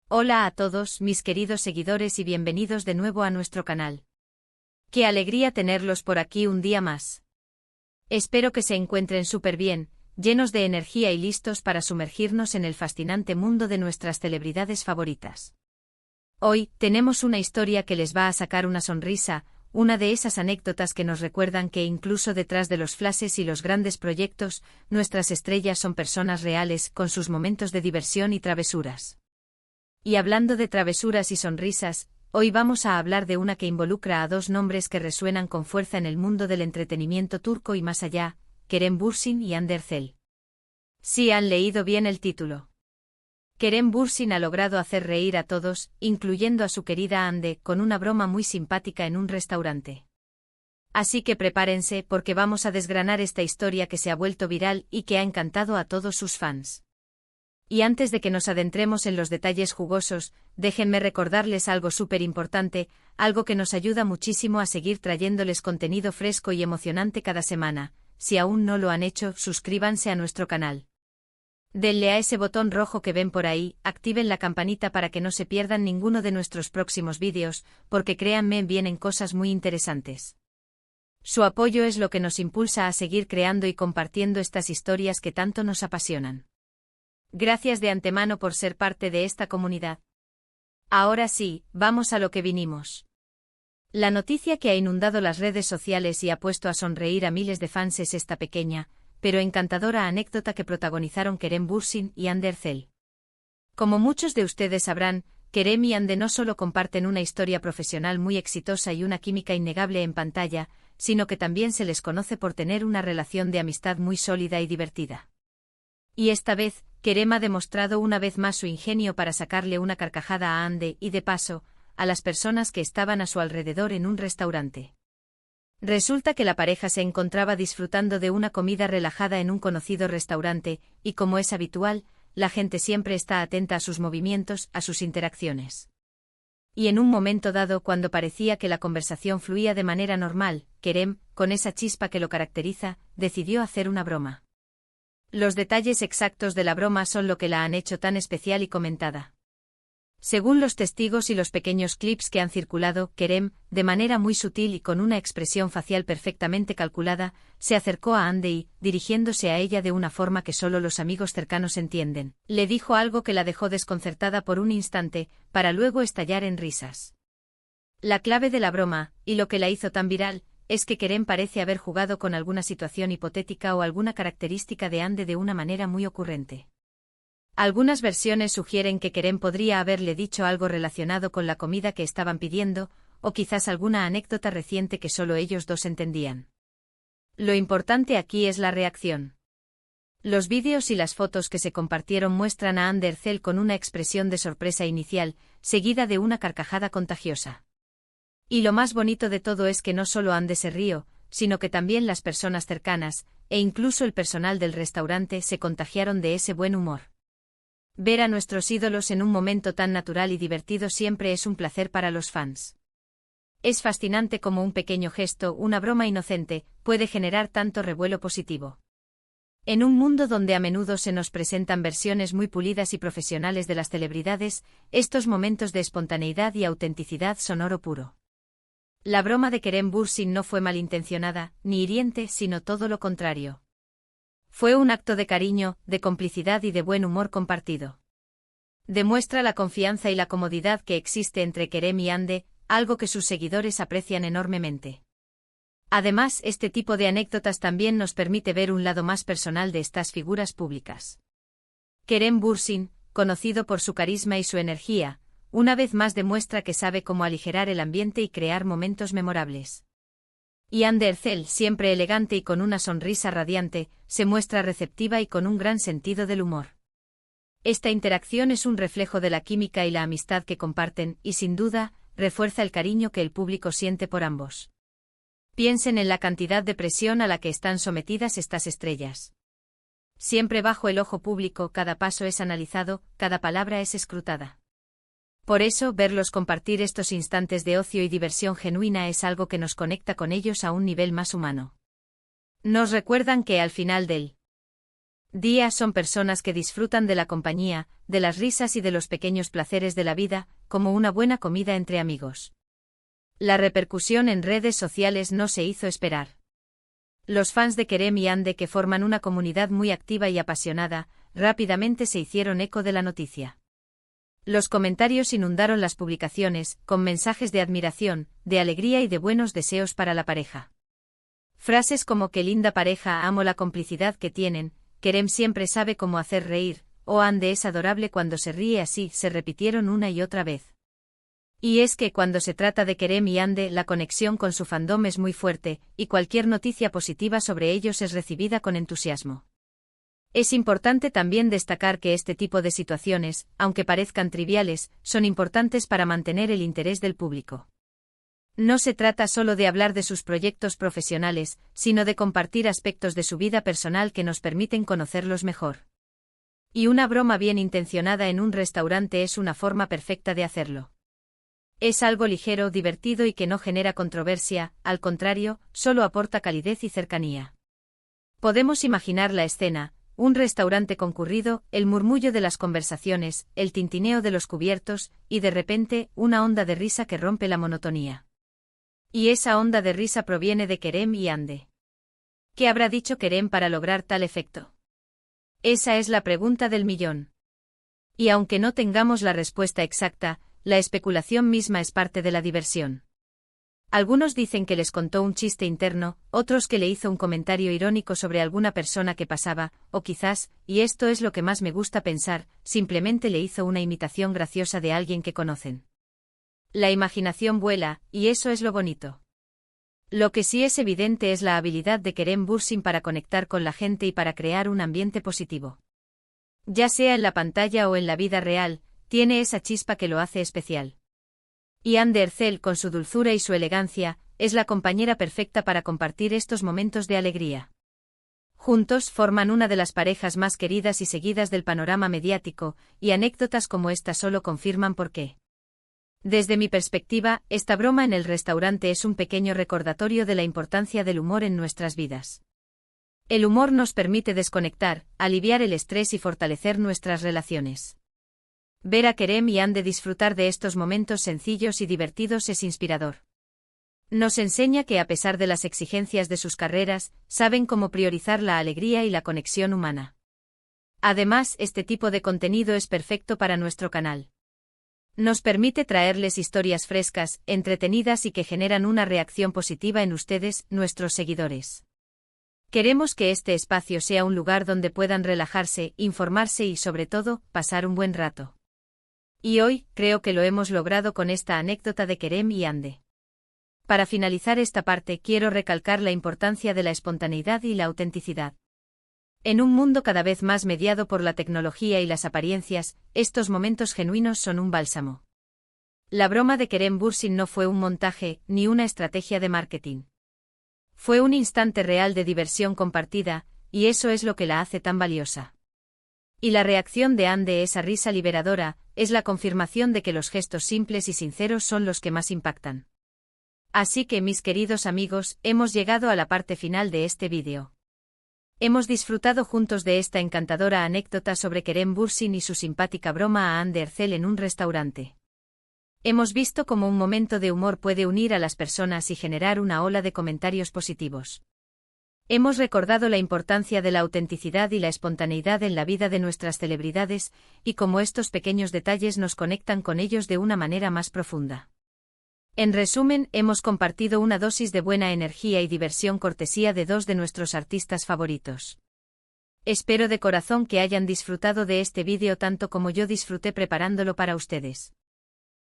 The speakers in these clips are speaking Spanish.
Hola a todos, mis queridos seguidores y bienvenidos de nuevo a nuestro canal. Qué alegría tenerlos por aquí un día más. Espero que se encuentren súper bien, llenos de energía y listos para sumergirnos en el fascinante mundo de nuestras celebridades favoritas. Hoy, tenemos una historia que les va a sacar una sonrisa, una de esas anécdotas que nos recuerdan que incluso detrás de los flashes y los grandes proyectos, nuestras estrellas son personas reales con sus momentos de diversión y travesuras. Y hablando de travesuras y sonrisas, hoy vamos a hablar de una que involucra a dos nombres que resuenan con fuerza en el mundo del entretenimiento turco y más allá, Kerem Bürsin y Hande Erçel. Sí han leído bien el título. Kerem Bürsin ha logrado hacer reír a todos, incluyendo a su querida Hande, con una broma muy simpática en un restaurante. Así que prepárense porque vamos a desgranar esta historia que se ha vuelto viral y que ha encantado a todos sus fans. Y antes de que nos adentremos en los detalles jugosos, déjenme recordarles algo súper importante, algo que nos ayuda muchísimo a seguir trayéndoles contenido fresco y emocionante cada semana. Si aún no lo han hecho, suscríbanse a nuestro canal. Denle a ese botón rojo que ven por ahí, activen la campanita para que no se pierdan ninguno de nuestros próximos vídeos, porque créanme, vienen cosas muy interesantes. Su apoyo es lo que nos impulsa a seguir creando y compartiendo estas historias que tanto nos apasionan. Gracias de antemano por ser parte de esta comunidad. Ahora sí, vamos a lo que vinimos. La noticia que ha inundado las redes sociales y ha puesto a sonreír a miles de fans es esta pequeña, pero encantadora anécdota que protagonizaron Kerem Bürsin y Hande Erçel. Como muchos de ustedes sabrán, Kerem y Hande no solo comparten una historia profesional muy exitosa y una química innegable en pantalla, sino que también se les conoce por tener una relación de amistad muy sólida y divertida. Y esta vez, Kerem ha demostrado una vez más su ingenio para sacarle una carcajada a Hande y de paso, a las personas que estaban a su alrededor en un restaurante. Resulta que la pareja se encontraba disfrutando de una comida relajada en un conocido restaurante, y como es habitual, la gente siempre está atenta a sus movimientos, a sus interacciones. Y en un momento dado, cuando parecía que la conversación fluía de manera normal, Kerem, con esa chispa que lo caracteriza, decidió hacer una broma. Los detalles exactos de la broma son lo que la han hecho tan especial y comentada. Según los testigos y los pequeños clips que han circulado, Kerem, de manera muy sutil y con una expresión facial perfectamente calculada, se acercó a Hande y, dirigiéndose a ella de una forma que solo los amigos cercanos entienden, le dijo algo que la dejó desconcertada por un instante, para luego estallar en risas. La clave de la broma, y lo que la hizo tan viral, es que Kerem parece haber jugado con alguna situación hipotética o alguna característica de Hande de una manera muy ocurrente. Algunas versiones sugieren que Kerem podría haberle dicho algo relacionado con la comida que estaban pidiendo, o quizás alguna anécdota reciente que solo ellos dos entendían. Lo importante aquí es la reacción. Los vídeos y las fotos que se compartieron muestran a Hande Erçel con una expresión de sorpresa inicial, seguida de una carcajada contagiosa. Y lo más bonito de todo es que no solo Hande se rió, sino que también las personas cercanas, e incluso el personal del restaurante se contagiaron de ese buen humor. Ver a nuestros ídolos en un momento tan natural y divertido siempre es un placer para los fans. Es fascinante cómo un pequeño gesto, una broma inocente, puede generar tanto revuelo positivo. En un mundo donde a menudo se nos presentan versiones muy pulidas y profesionales de las celebridades, estos momentos de espontaneidad y autenticidad son oro puro. La broma de Kerem Bürsin no fue malintencionada, ni hiriente, sino todo lo contrario. Fue un acto de cariño, de complicidad y de buen humor compartido. Demuestra la confianza y la comodidad que existe entre Kerem y Hande, algo que sus seguidores aprecian enormemente. Además, este tipo de anécdotas también nos permite ver un lado más personal de estas figuras públicas. Kerem Bürsin, conocido por su carisma y su energía, una vez más demuestra que sabe cómo aligerar el ambiente y crear momentos memorables. Y Hande Erçel, siempre elegante y con una sonrisa radiante, se muestra receptiva y con un gran sentido del humor. Esta interacción es un reflejo de la química y la amistad que comparten, y sin duda, refuerza el cariño que el público siente por ambos. Piensen en la cantidad de presión a la que están sometidas estas estrellas. Siempre bajo el ojo público, cada paso es analizado, cada palabra es escrutada. Por eso, verlos compartir estos instantes de ocio y diversión genuina es algo que nos conecta con ellos a un nivel más humano. Nos recuerdan que al final del Día son personas que disfrutan de la compañía, de las risas y de los pequeños placeres de la vida, como una buena comida entre amigos. La repercusión en redes sociales no se hizo esperar. Los fans de Kerem y Hande, que forman una comunidad muy activa y apasionada, rápidamente se hicieron eco de la noticia. Los comentarios inundaron las publicaciones, con mensajes de admiración, de alegría y de buenos deseos para la pareja. Frases como "qué linda pareja, amo la complicidad que tienen", "Kerem siempre sabe cómo hacer reír", o "Hande es adorable cuando se ríe así", se repitieron una y otra vez. Y es que cuando se trata de Kerem y Hande, la conexión con su fandom es muy fuerte, y cualquier noticia positiva sobre ellos es recibida con entusiasmo. Es importante también destacar que este tipo de situaciones, aunque parezcan triviales, son importantes para mantener el interés del público. No se trata solo de hablar de sus proyectos profesionales, sino de compartir aspectos de su vida personal que nos permiten conocerlos mejor. Y una broma bien intencionada en un restaurante es una forma perfecta de hacerlo. Es algo ligero, divertido y que no genera controversia, al contrario, solo aporta calidez y cercanía. Podemos imaginar la escena: un restaurante concurrido, el murmullo de las conversaciones, el tintineo de los cubiertos, y de repente, una onda de risa que rompe la monotonía. Y esa onda de risa proviene de Kerem y Hande. ¿Qué habrá dicho Kerem para lograr tal efecto? Esa es la pregunta del millón. Y aunque no tengamos la respuesta exacta, la especulación misma es parte de la diversión. Algunos dicen que les contó un chiste interno, otros que le hizo un comentario irónico sobre alguna persona que pasaba, o quizás, y esto es lo que más me gusta pensar, simplemente le hizo una imitación graciosa de alguien que conocen. La imaginación vuela, y eso es lo bonito. Lo que sí es evidente es la habilidad de Kerem Bürsin para conectar con la gente y para crear un ambiente positivo. Ya sea en la pantalla o en la vida real, tiene esa chispa que lo hace especial. Y Hande Erçel, con su dulzura y su elegancia, es la compañera perfecta para compartir estos momentos de alegría. Juntos forman una de las parejas más queridas y seguidas del panorama mediático, y anécdotas como esta solo confirman por qué. Desde mi perspectiva, esta broma en el restaurante es un pequeño recordatorio de la importancia del humor en nuestras vidas. El humor nos permite desconectar, aliviar el estrés y fortalecer nuestras relaciones. Ver a Kerem y Hande disfrutar de estos momentos sencillos y divertidos es inspirador. Nos enseña que a pesar de las exigencias de sus carreras, saben cómo priorizar la alegría y la conexión humana. Además, este tipo de contenido es perfecto para nuestro canal. Nos permite traerles historias frescas, entretenidas y que generan una reacción positiva en ustedes, nuestros seguidores. Queremos que este espacio sea un lugar donde puedan relajarse, informarse y sobre todo, pasar un buen rato. Y hoy, creo que lo hemos logrado con esta anécdota de Kerem y Hande. Para finalizar esta parte, quiero recalcar la importancia de la espontaneidad y la autenticidad. En un mundo cada vez más mediado por la tecnología y las apariencias, estos momentos genuinos son un bálsamo. La broma de Kerem Bürsin no fue un montaje, ni una estrategia de marketing. Fue un instante real de diversión compartida, y eso es lo que la hace tan valiosa. Y la reacción de Hande, esa risa liberadora, es la confirmación de que los gestos simples y sinceros son los que más impactan. Así que, mis queridos amigos, hemos llegado a la parte final de este vídeo. Hemos disfrutado juntos de esta encantadora anécdota sobre Kerem Bürsin y su simpática broma a Hande Erçel en un restaurante. Hemos visto cómo un momento de humor puede unir a las personas y generar una ola de comentarios positivos. Hemos recordado la importancia de la autenticidad y la espontaneidad en la vida de nuestras celebridades, y cómo estos pequeños detalles nos conectan con ellos de una manera más profunda. En resumen, hemos compartido una dosis de buena energía y diversión cortesía de dos de nuestros artistas favoritos. Espero de corazón que hayan disfrutado de este vídeo tanto como yo disfruté preparándolo para ustedes.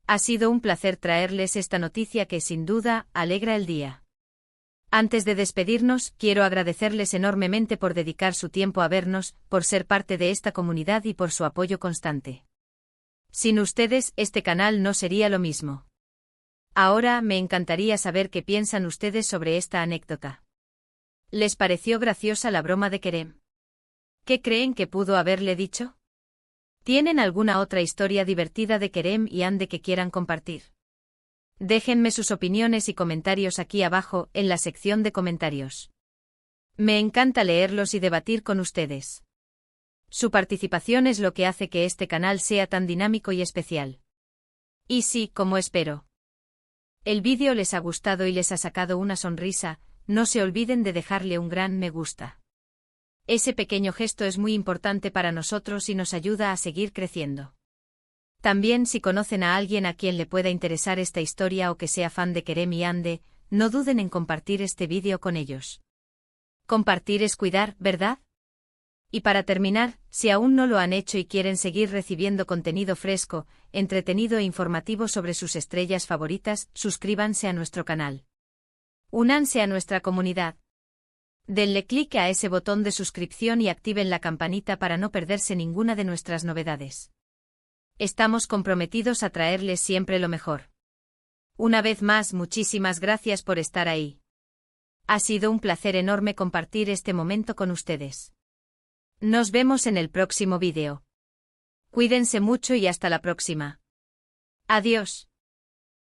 Ha sido un placer traerles esta noticia que, sin duda, alegra el día. Antes de despedirnos, quiero agradecerles enormemente por dedicar su tiempo a vernos, por ser parte de esta comunidad y por su apoyo constante. Sin ustedes, este canal no sería lo mismo. Ahora, me encantaría saber qué piensan ustedes sobre esta anécdota. ¿Les pareció graciosa la broma de Kerem? ¿Qué creen que pudo haberle dicho? ¿Tienen alguna otra historia divertida de Kerem y Hande que quieran compartir? Déjenme sus opiniones y comentarios aquí abajo, en la sección de comentarios. Me encanta leerlos y debatir con ustedes. Su participación es lo que hace que este canal sea tan dinámico y especial. Y sí, como espero, el vídeo les ha gustado y les ha sacado una sonrisa, no se olviden de dejarle un gran me gusta. Ese pequeño gesto es muy importante para nosotros y nos ayuda a seguir creciendo. También si conocen a alguien a quien le pueda interesar esta historia o que sea fan de Kerem y Ande, no duden en compartir este vídeo con ellos. Compartir es cuidar, ¿verdad? Y para terminar, si aún no lo han hecho y quieren seguir recibiendo contenido fresco, entretenido e informativo sobre sus estrellas favoritas, suscríbanse a nuestro canal. Únanse a nuestra comunidad. Denle clic a ese botón de suscripción y activen la campanita para no perderse ninguna de nuestras novedades. Estamos comprometidos a traerles siempre lo mejor. Una vez más, muchísimas gracias por estar ahí. Ha sido un placer enorme compartir este momento con ustedes. Nos vemos en el próximo vídeo. Cuídense mucho y hasta la próxima. Adiós.